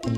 The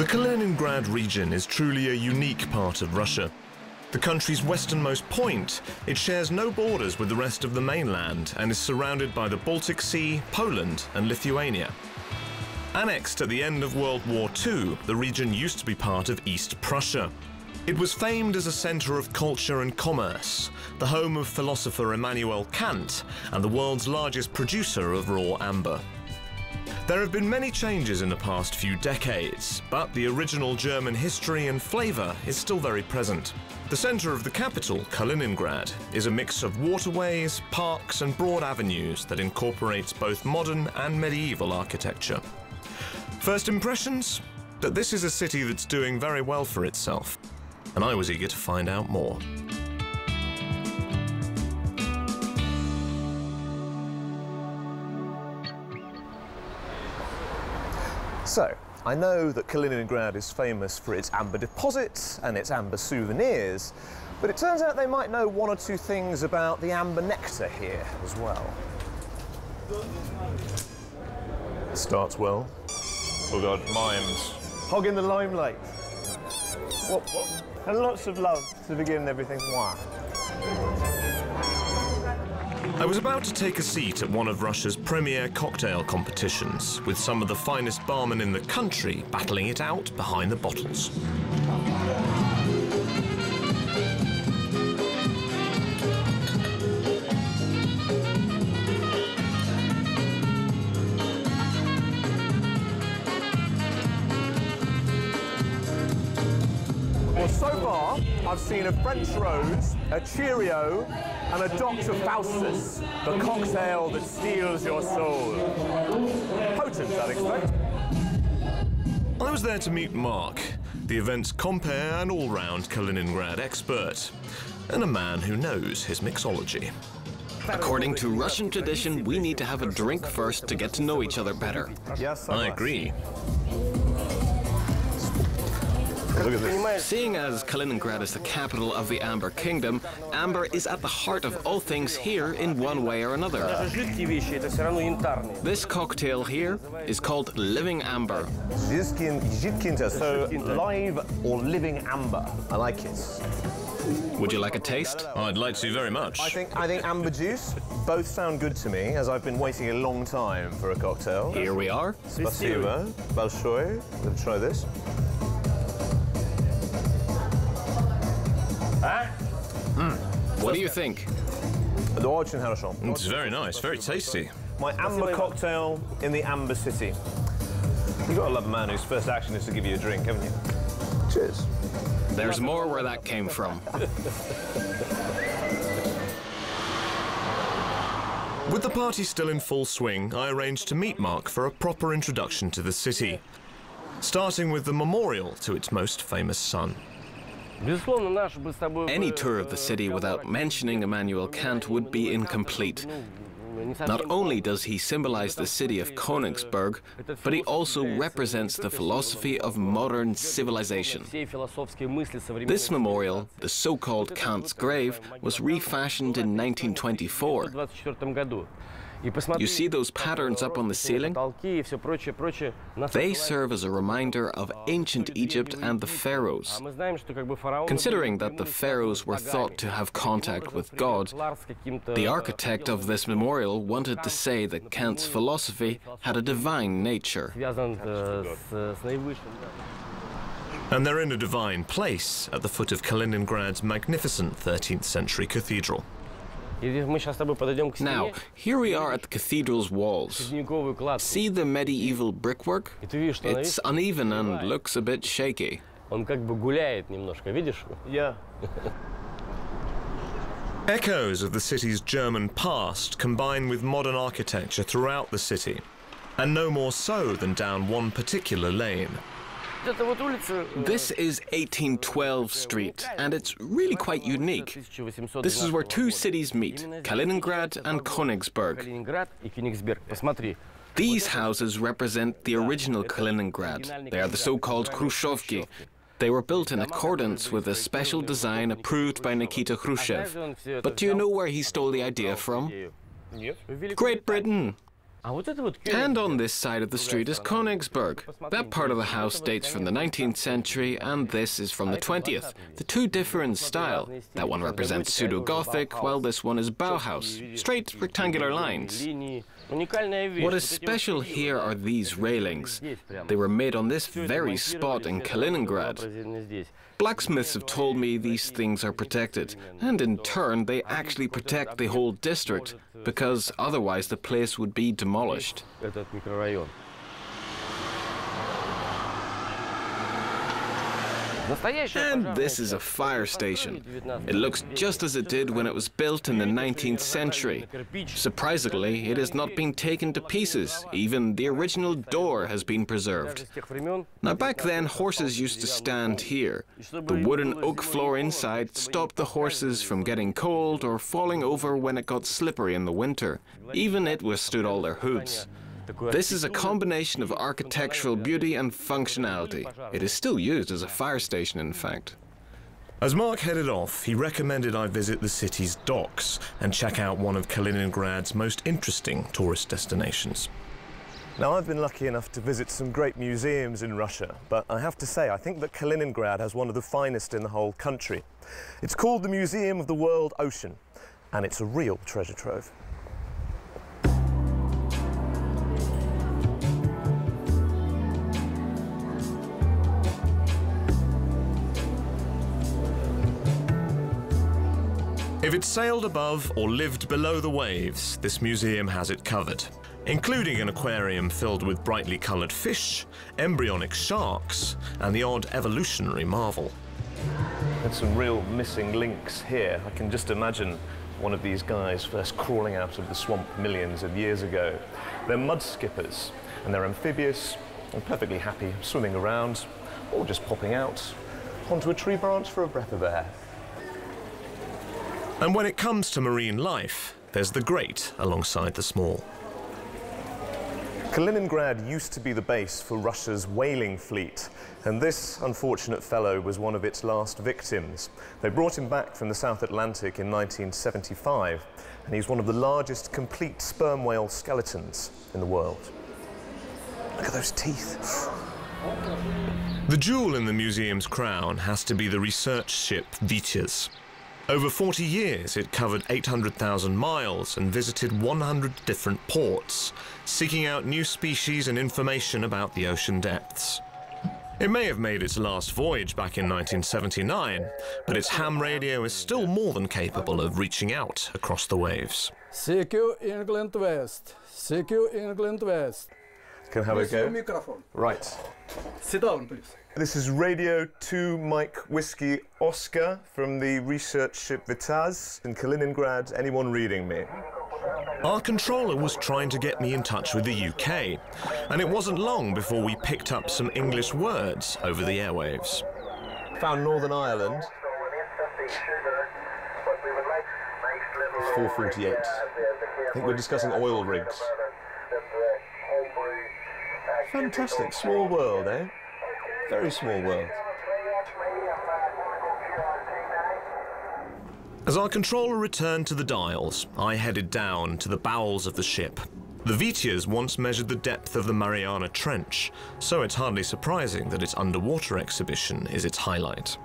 Kaliningrad region is truly a unique part of Russia. The country's westernmost point, it shares no borders with the rest of the mainland and is surrounded by the Baltic Sea, Poland and Lithuania. Annexed at the end of World War II, the region used to be part of East Prussia. It was famed as a centre of culture and commerce, the home of philosopher Immanuel Kant and the world's largest producer of raw amber. There have been many changes in the past few decades, but the original German history and flavour is still very present. The centre of the capital, Kaliningrad, is a mix of waterways, parks and broad avenues that incorporates both modern and medieval architecture. First impressions? That this is a city that's doing very well for itself, and I was eager to find out more. So, I know that Kaliningrad is famous for its amber deposits and its amber souvenirs, but it turns out they might know one or two things about the amber nectar here as well. It starts well. Oh God, mimes. Hog in the limelight. What? And lots of love to begin everything. Wow. I was about to take a seat at one of Russia's premier cocktail competitions, with some of the finest barmen in the country battling it out behind the bottles. Well, so far, I've seen a French Rose, a Cheerio, and a Dr. Faustus, the cocktail that steals your soul. Potent, I'd expect. I was there to meet Mark, the event's compere and all-round Kaliningrad expert, and a man who knows his mixology. According to Russian tradition, we need to have a drink first to get to know each other better. Yes, I agree. Look at this. Seeing as Kaliningrad is the capital of the Amber Kingdom, amber is at the heart of all things here in one way or another. This cocktail here is called living amber. So live or living amber. I like it. Would you like a taste? I'd like to very much. I think amber juice. Both sound good to me, as I've been waiting a long time for a cocktail. Here we are. Spasibo. Большое. Let's try this. What do you think? Очень хорошо. It's very nice, very tasty. My amber cocktail in the Amber City. You've got to love a man whose first action is to give you a drink, haven't you? Cheers. There's more where that came from. With the party still in full swing, I arranged to meet Mark for a proper introduction to the city, starting with the memorial to its most famous son. Any tour of the city without mentioning Immanuel Kant would be incomplete. Not only does he symbolize the city of Königsberg, but he also represents the philosophy of modern civilization. This memorial, the so-called Kant's grave, was refashioned in 1924. You see those patterns up on the ceiling? They serve as a reminder of ancient Egypt and the pharaohs. Considering that the pharaohs were thought to have contact with God, the architect of this memorial wanted to say that Kant's philosophy had a divine nature. And they're in a divine place at the foot of Kaliningrad's magnificent 13th century cathedral. Now, here we are at the cathedral's walls. See the medieval brickwork? It's uneven and looks a bit shaky. Yeah. Echoes of the city's German past combine with modern architecture throughout the city, and no more so than down one particular lane. This is 1812 Street, and it's really quite unique. This is where two cities meet, Kaliningrad and Königsberg. These houses represent the original Kaliningrad. They are the so-called Khrushchevki. They were built in accordance with a special design approved by Nikita Khrushchev. But do you know where he stole the idea from? Great Britain. And on this side of the street is Königsberg. That part of the house dates from the 19th century, and this is from the 20th. The two differ in style. That one represents pseudo-Gothic, while this one is Bauhaus, straight rectangular lines. What is special here are these railings. They were made on this very spot in Kaliningrad. Blacksmiths have told me these things are protected, and in turn they actually protect the whole district, because otherwise the place would be demolished. And this is a fire station. It looks just as it did when it was built in the 19th century. Surprisingly, it has not been taken to pieces. Even the original door has been preserved. Now, back then, horses used to stand here. The wooden oak floor inside stopped the horses from getting cold or falling over when it got slippery in the winter. Even it withstood all their hoods. This is a combination of architectural beauty and functionality. It is still used as a fire station, in fact. As Mark headed off, he recommended I visit the city's docks and check out one of Kaliningrad's most interesting tourist destinations. Now, I've been lucky enough to visit some great museums in Russia, but I have to say, I think that Kaliningrad has one of the finest in the whole country. It's called the Museum of the World Ocean, and it's a real treasure trove. If it sailed above or lived below the waves, this museum has it covered, including an aquarium filled with brightly coloured fish, embryonic sharks, and the odd evolutionary marvel. There's some real missing links here. I can just imagine one of these guys first crawling out of the swamp millions of years ago. They're mud skippers, and they're amphibious and perfectly happy swimming around, or just popping out onto a tree branch for a breath of air. And when it comes to marine life, there's the great alongside the small. Kaliningrad used to be the base for Russia's whaling fleet, and this unfortunate fellow was one of its last victims. They brought him back from the South Atlantic in 1975, and he's one of the largest complete sperm whale skeletons in the world. Look at those teeth. The jewel in the museum's crown has to be the research ship Vityaz. Over 40 years, it covered 800,000 miles and visited 100 different ports, seeking out new species and information about the ocean depths. It may have made its last voyage back in 1979, but its ham radio is still more than capable of reaching out across the waves. CQ England West. CQ England West. Can I have a go? Microphone. Right. Sit down, please. This is Radio 2 Mike Whiskey Oscar from the research ship Vityaz in Kaliningrad. Anyone reading me? Our controller was trying to get me in touch with the UK, and it wasn't long before we picked up some English words over the airwaves. Found Northern Ireland. 4:48. I think we're discussing oil rigs. Fantastic. Small world, eh? Very small world. As our controller returned to the dials, I headed down to the bowels of the ship. The Vityaz once measured the depth of the Mariana Trench, so it's hardly surprising that its underwater exhibition is its highlight.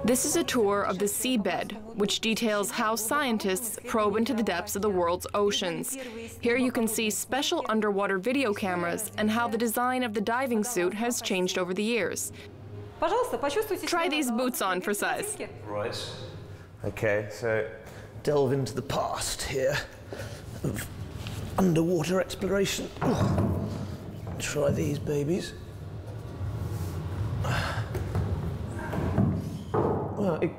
This is a tour of the seabed, which details how scientists probe into the depths of the world's oceans. Here you can see special underwater video cameras and how the design of the diving suit has changed over the years. Try these boots on for size. Right. Okay, so delve into the past here of underwater exploration. Ooh. Try these babies. Well, it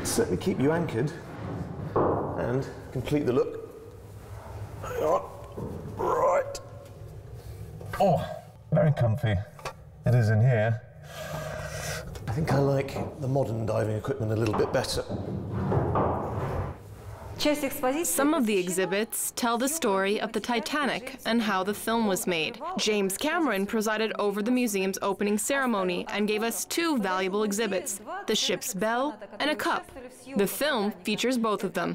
certainly keep you anchored and complete the look. Hang on. Right. Oh, Very comfy it is in here. I think I like the modern diving equipment a little bit better. Some of the exhibits tell the story of the Titanic and how the film was made. James Cameron presided over the museum's opening ceremony and gave us two valuable exhibits, the ship's bell and a cup. The film features both of them.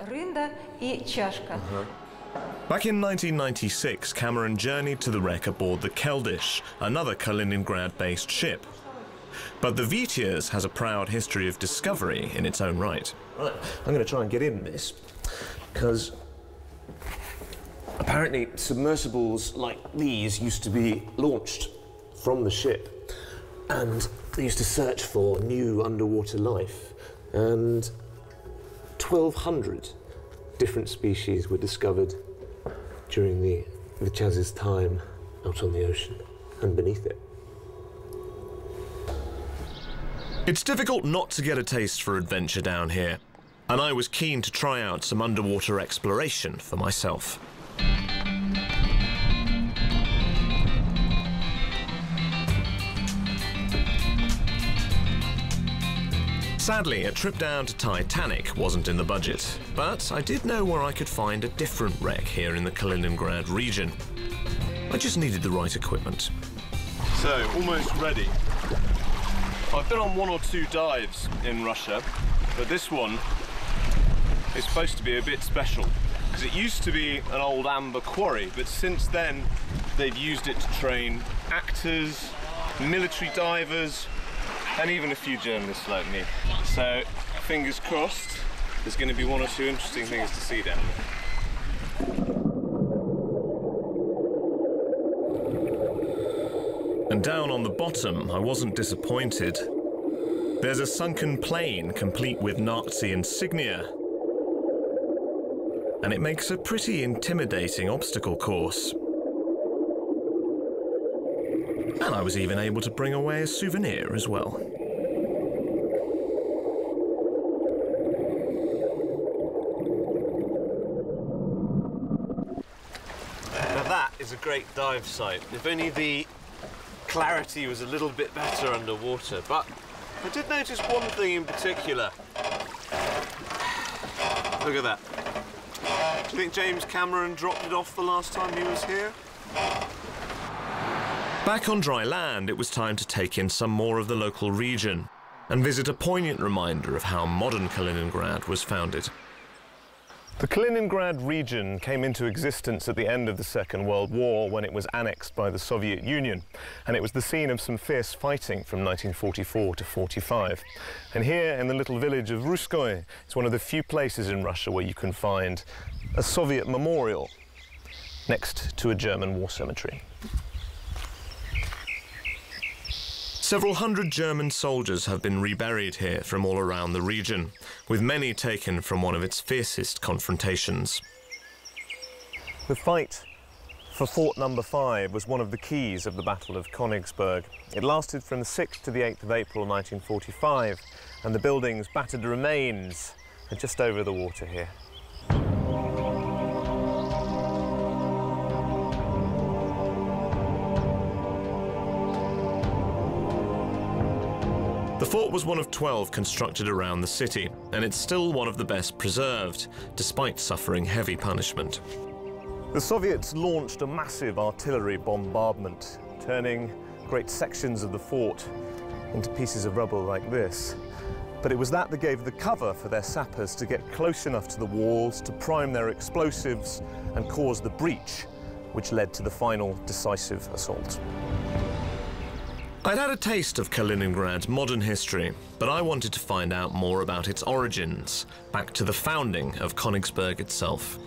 Back in 1996, Cameron journeyed to the wreck aboard the Keldysh, another Kaliningrad-based ship. But the Vitiers has a proud history of discovery in its own right. Right, I'm going to try and get in this, because apparently submersibles like these used to be launched from the ship, and they used to search for new underwater life, and 1,200 different species were discovered during the Chaz's time out on the ocean and beneath it. It's difficult not to get a taste for adventure down here, and I was keen to try out some underwater exploration for myself. Sadly, a trip down to Titanic wasn't in the budget, but I did know where I could find a different wreck here in the Kaliningrad region. I just needed the right equipment. So, almost ready. I've been on one or two dives in Russia, but this one is supposed to be a bit special, because it used to be an old amber quarry, but since then they've used it to train actors, military divers, and even a few journalists like me. So, fingers crossed, there's going to be one or two interesting things to see down there. And down on the bottom, I wasn't disappointed. There's a sunken plane complete with Nazi insignia. And it makes a pretty intimidating obstacle course. And I was even able to bring away a souvenir as well. Now that is a great dive site. If only the clarity was a little bit better underwater, but I did notice one thing in particular. Look at that. Do you think James Cameron dropped it off the last time he was here? Back on dry land, it was time to take in some more of the local region and visit a poignant reminder of how modern Kaliningrad was founded. The Kaliningrad region came into existence at the end of the Second World War when it was annexed by the Soviet Union, and it was the scene of some fierce fighting from 1944 to 45. And here in the little village of Ruskoye, it's one of the few places in Russia where you can find a Soviet memorial next to a German war cemetery. Several hundred German soldiers have been reburied here from all around the region, with many taken from one of its fiercest confrontations. The fight for Fort Number 5 was one of the keys of the Battle of Königsberg. It lasted from the 6th to the 8th of April 1945, and the building's battered remains are just over the water here. The fort was one of 12 constructed around the city, and it's still one of the best preserved, despite suffering heavy punishment. The Soviets launched a massive artillery bombardment, turning great sections of the fort into pieces of rubble like this. But it was that gave the cover for their sappers to get close enough to the walls to prime their explosives and cause the breach, which led to the final decisive assault. I'd had a taste of Kaliningrad's modern history, but I wanted to find out more about its origins, back to the founding of Königsberg itself.